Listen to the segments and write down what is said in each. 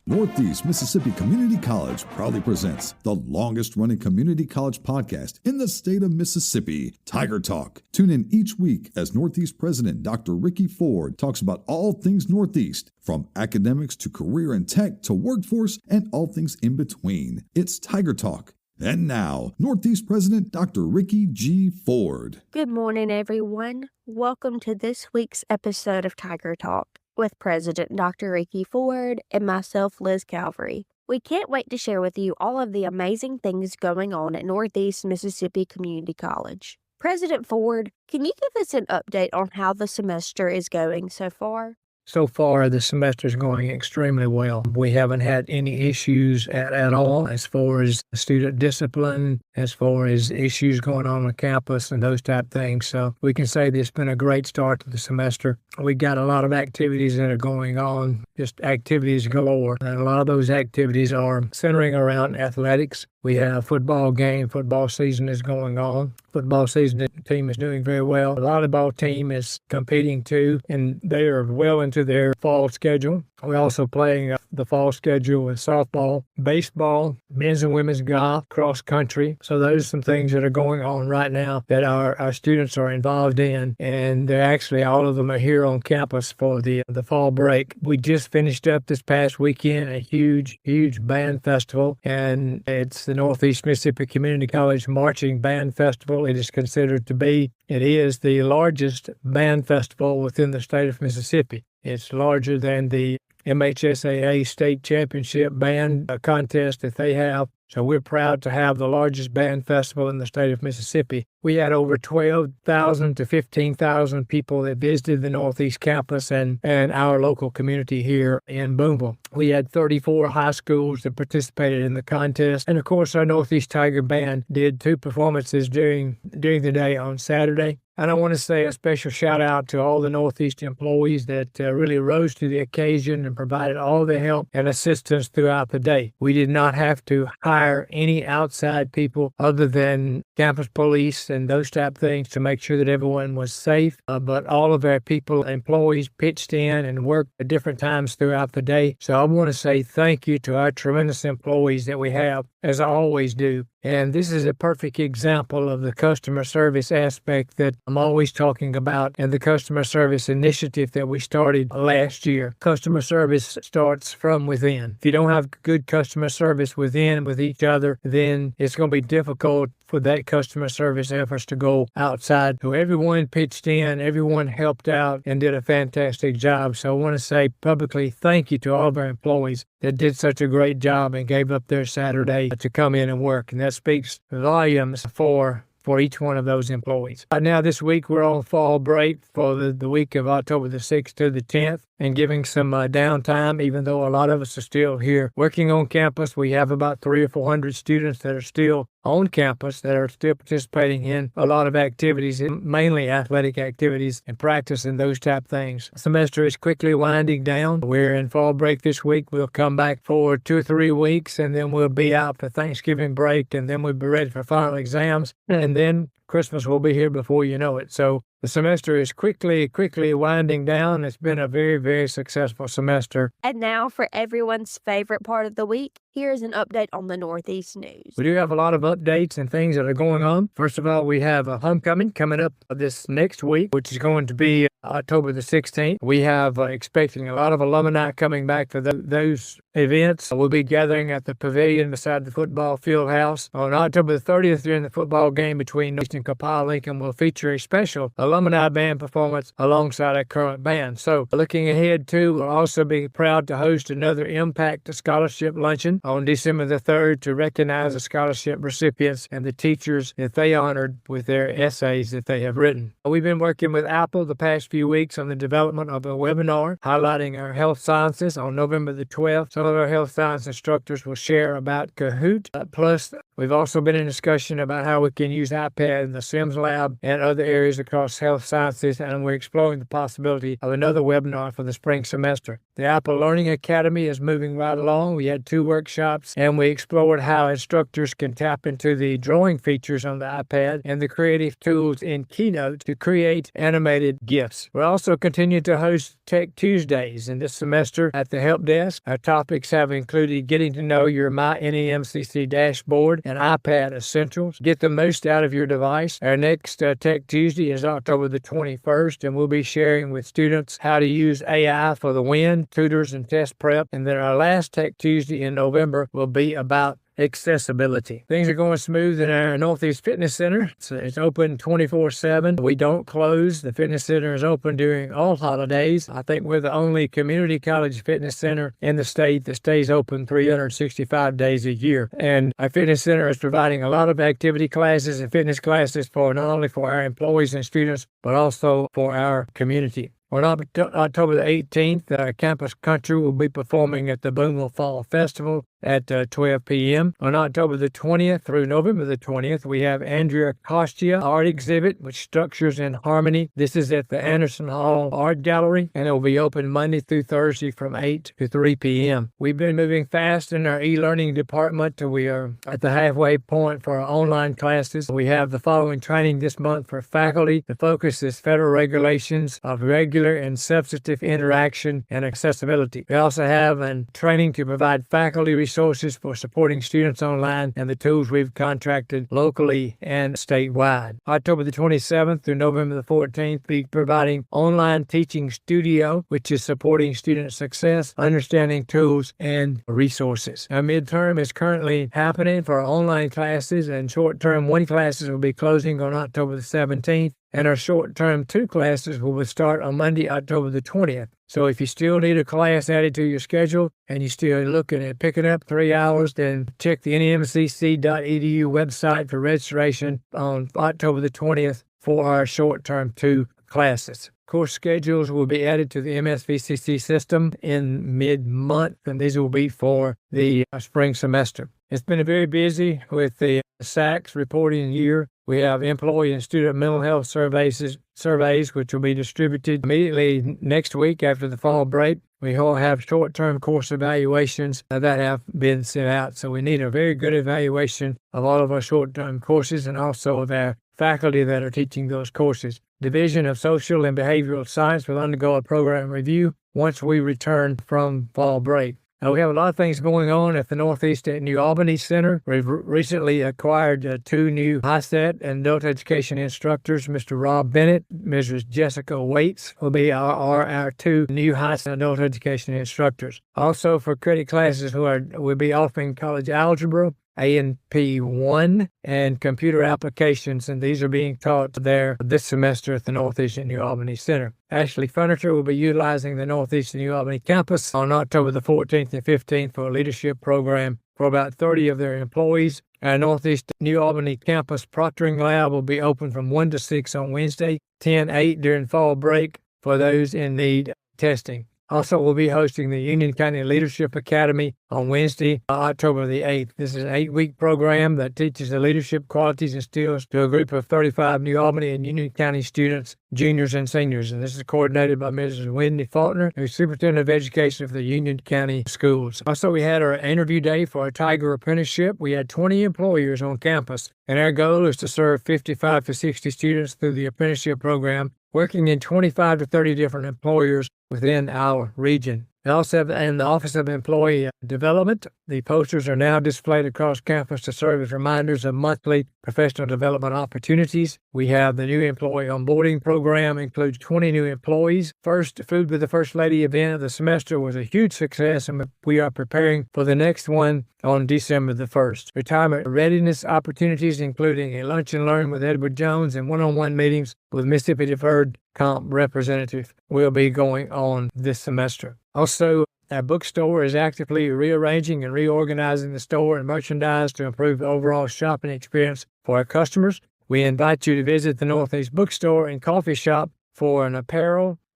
Northeast Mississippi Community College proudly presents the longest-running community college podcast in the state of Mississippi, Tiger Talk. Tune in each week as Northeast President Dr. Ricky Ford talks about all things Northeast, from academics to career and tech to workforce and all things in between. It's Tiger Talk. And now, Northeast President Dr. Ricky G. Ford. Good morning, everyone. Welcome to this week's episode of Tiger Talk with President Dr. Ricky Ford and myself, Liz Calvery. We can't wait to share with you all of the amazing things going on at Northeast Mississippi Community College. President Ford, can you give us an update on how the semester is going so far? So far, the semester is going extremely well. We haven't had any issues at all as far as student discipline, as far as issues going on campus and those type things. So we can say that it's been a great start to the semester. We got a lot of activities that are going on, just activities galore. And a lot of those activities are centering around athletics. We have football game. Football season is going on. Football season, the team is doing very well. The volleyball team is competing too, and they are well into their fall schedule. We're also playing the fall schedule with softball, baseball, men's and women's golf, cross country. So those are some things that are going on right now that our students are involved in. And they're actually, all of them are here on campus for the fall break. We just finished up this past weekend a huge band festival, and it's the Northeast Mississippi Community College Marching Band Festival. It is considered to be, it is the largest band festival within the state of Mississippi. It's larger than the MHSAA State Championship Band contest that they have. So we're proud to have the largest band festival in the state of Mississippi. We had over 12,000 to 15,000 people that visited the Northeast campus and our local community here in Booneville. We had 34 high schools that participated in the contest. And of course, our Northeast Tiger Band did 2 performances during the day on Saturday. And I want to say a special shout out to all the Northeast employees that really rose to the occasion and provided all the help and assistance throughout the day. We did not have to hire any outside people other than campus police and those type things to make sure that everyone was safe. But all of our employees pitched in and worked at different times throughout the day. So I want to say thank you to our tremendous employees that we have, as I always do. And this is a perfect example of the customer service aspect that I'm always talking about, and the customer service initiative that we started last year. Customer service starts from within. If you don't have good customer service within with each other, then it's going to be difficult for that customer service efforts to go outside. So everyone pitched in, everyone helped out and did a fantastic job. So I want to say publicly thank you to all of our employees that did such a great job and gave up their Saturday to come in and work. And that speaks volumes for each one of those employees. Right now, this week, we're on fall break for the week of October the 6th to the 10th and giving some downtime, even though a lot of us are still here working on campus. We have about 300 or 400 students that are still on campus that are still participating in a lot of activities, mainly athletic activities and practice and those type things. The semester is quickly winding down. We're in fall break this week. We'll come back for 2 or 3 weeks, and then we'll be out for Thanksgiving break, and then we'll be ready for final exams, and then Christmas will be here before you know it. So the semester is quickly winding down. It's been a very, very successful semester. And now for everyone's favorite part of the week, here's an update on the Northeast news. We do have a lot of updates and things that are going on. First of all, we have a homecoming coming up this next week, which is going to be October the 16th. We have expecting a lot of alumni coming back for those events. We'll be gathering at the pavilion beside the football field house. On October the 30th, during the football game between Northeast and Copiah Lincoln, will feature a special alumni band performance alongside our current band. So looking ahead too, we'll also be proud to host another Impact Scholarship Luncheon on December the 3rd to recognize the scholarship recipients and the teachers that they honored with their essays that they have written. We've been working with Apple the past few weeks on the development of a webinar highlighting our health sciences on November the 12th. Some of our health science instructors will share about Kahoot. Plus, we've also been in discussion about how we can use iPad in the Sims Lab and other areas across health sciences, and we're exploring the possibility of another webinar for the spring semester. The Apple Learning Academy is moving right along. We had 2 workshops, and we explored how instructors can tap into the drawing features on the iPad and the creative tools in Keynote to create animated GIFs. We're also continuing to host Tech Tuesdays in this semester at the Help Desk. Our topic topics have included getting to know your My NEMCC dashboard and iPad essentials. Get the most out of your device. Our next Tech Tuesday is October the 21st, and we'll be sharing with students how to use AI for the win, tutors, and test prep. And then our last Tech Tuesday in November will be about accessibility. Things are going smooth in our Northeast Fitness Center. It's open 24/7. We don't close. The fitness center is open during all holidays. I think we're the only community college fitness center in the state that stays open 365 days a year. And our fitness center is providing a lot of activity classes and fitness classes for not only for our employees and students, but also for our community. On October the 18th, Campus Country will be performing at the Booneville Fall Festival at 12 p.m. On October the 20th through November the 20th, we have Andrea Costia art exhibit with Structures in Harmony. This is at the Anderson Hall Art Gallery, and it will be open Monday through Thursday from 8 to 3 p.m. We've been moving fast in our e-learning department. We are at the halfway point for our online classes. We have the following training this month for faculty. The focus is federal regulations of regular and substantive interaction and accessibility. We also have a training to provide faculty resources for supporting students online and the tools we've contracted locally and statewide. October the 27th through November the 14th, we'll be providing online teaching studio, which is supporting student success, understanding tools, and resources. Our midterm is currently happening for our online classes, and short-term 1 classes will be closing on October the 17th. And our short-term 2 classes will start on Monday, October the 20th. So if you still need a class added to your schedule and you're still looking at picking up 3 hours, then check the NEMCC.edu website for registration on October the 20th for our short-term 2 classes. Course schedules will be added to the MSVCC system in mid-month, and these will be for the spring semester. It's been very busy with the SACS reporting year. We have employee and student mental health surveys which will be distributed immediately next week after the fall break. We all have short-term course evaluations that have been sent out, so we need a very good evaluation of all of our short-term courses and also of our faculty that are teaching those courses. Division of Social and Behavioral Science will undergo a program review once we return from fall break. We have a lot of things going on at the Northeast at New Albany Center. We've recently acquired 2 new HiSET and adult education instructors. Mr. Rob Bennett, Mrs. Jessica Waits will be our 2 new HiSET adult education instructors. Also for credit classes, we'll be offering college algebra, A&P 1, and computer applications, and these are being taught there this semester at the Northeast New Albany Center. Ashley Furniture will be utilizing the Northeast New Albany campus on October the 14th and 15th for a leadership program for about 30 of their employees. Our Northeast New Albany campus proctoring lab will be open from 1 to 6 on Wednesday, 10-8 during fall break for those in need of testing. Also, we'll be hosting the Union County Leadership Academy on Wednesday, October the 8th. This is an 8-week program that teaches the leadership qualities and skills to a group of 35 New Albany and Union County students, juniors and seniors. And this is coordinated by Mrs. Wendy Faulkner, who's Superintendent of Education for the Union County Schools. Also, we had our interview day for our Tiger Apprenticeship. We had 20 employers on campus, and our goal is to serve 55 to 60 students through the apprenticeship program, working in 25 to 30 different employers within our region. We also have in the Office of Employee Development, the posters are now displayed across campus to serve as reminders of monthly professional development opportunities. We have the new employee onboarding program, includes 20 new employees. First Food with the First Lady event of the semester was a huge success, and we are preparing for the next one on December the 1st. Retirement readiness opportunities, including a lunch and learn with Edward Jones and one-on-one meetings with Mississippi Deferred Comp representative, will be going on this semester. Also, our bookstore is actively rearranging and reorganizing the store and merchandise to improve the overall shopping experience for our customers. We invite you to visit the Northeast Bookstore and Coffee Shop for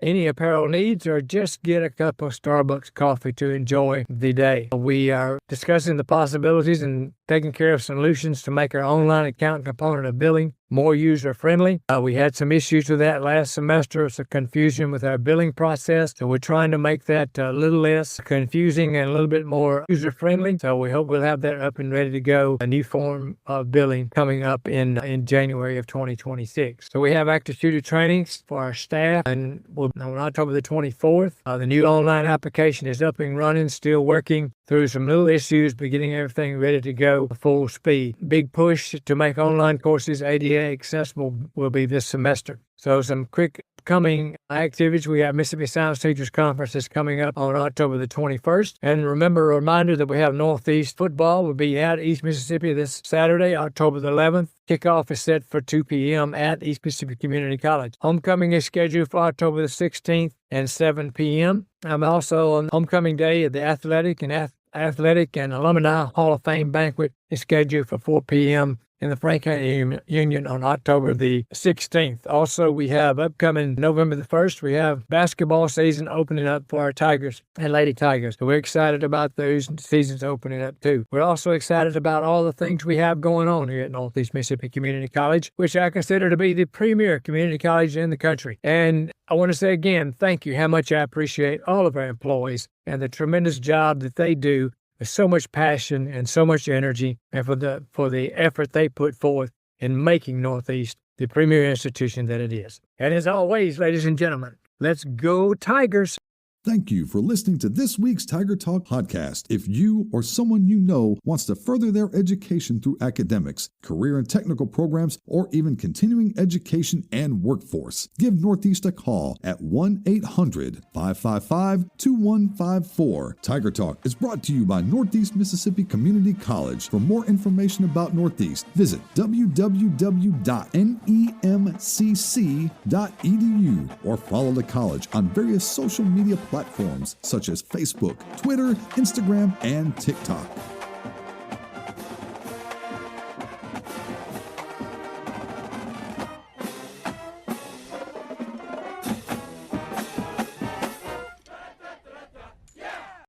any apparel needs, or just get a cup of Starbucks coffee to enjoy the day. We are discussing the possibilities and taking care of solutions to make our online account component of billing more user-friendly. We had some issues with that last semester, some confusion with our billing process. So we're trying to make that a little less confusing and a little bit more user-friendly. So we hope we'll have that up and ready to go. A new form of billing coming up in January of 2026. So we have active shooter trainings for our staff, and on October the 24th, the new online application is up and running, still working through some little issues, but getting everything ready to go full speed. Big push to make online courses ADA accessible will be this semester. So some quick coming activities. We have Mississippi Science Teachers Conference is coming up on October the 21st. And remember, a reminder that we have Northeast football will be at East Mississippi this Saturday, October the 11th. Kickoff is set for 2 p.m. at East Mississippi Community College. Homecoming is scheduled for October the 16th and 7 p.m. I'm also on Homecoming Day at the Athletic and Alumni Hall of Fame banquet is scheduled for 4 p.m. in the Frank County Union on October the 16th. Also, we have upcoming November the 1st, we have basketball season opening up for our Tigers and Lady Tigers. So we're excited about those seasons opening up too. We're also excited about all the things we have going on here at Northeast Mississippi Community College, which I consider to be the premier community college in the country. And I want to say again, thank you, how much I appreciate all of our employees and the tremendous job that they do with so much passion and so much energy, and for the effort they put forth in making Northeast the premier institution that it is. And as always, ladies and gentlemen, let's go Tigers! Thank you for listening to this week's Tiger Talk podcast. If you or someone you know wants to further their education through academics, career and technical programs, or even continuing education and workforce, give Northeast a call at 1-800-555-2154. Tiger Talk is brought to you by Northeast Mississippi Community College. For more information about Northeast, visit www.nemcc.edu or follow the college on various social media platforms such as Facebook, Twitter, Instagram, and TikTok.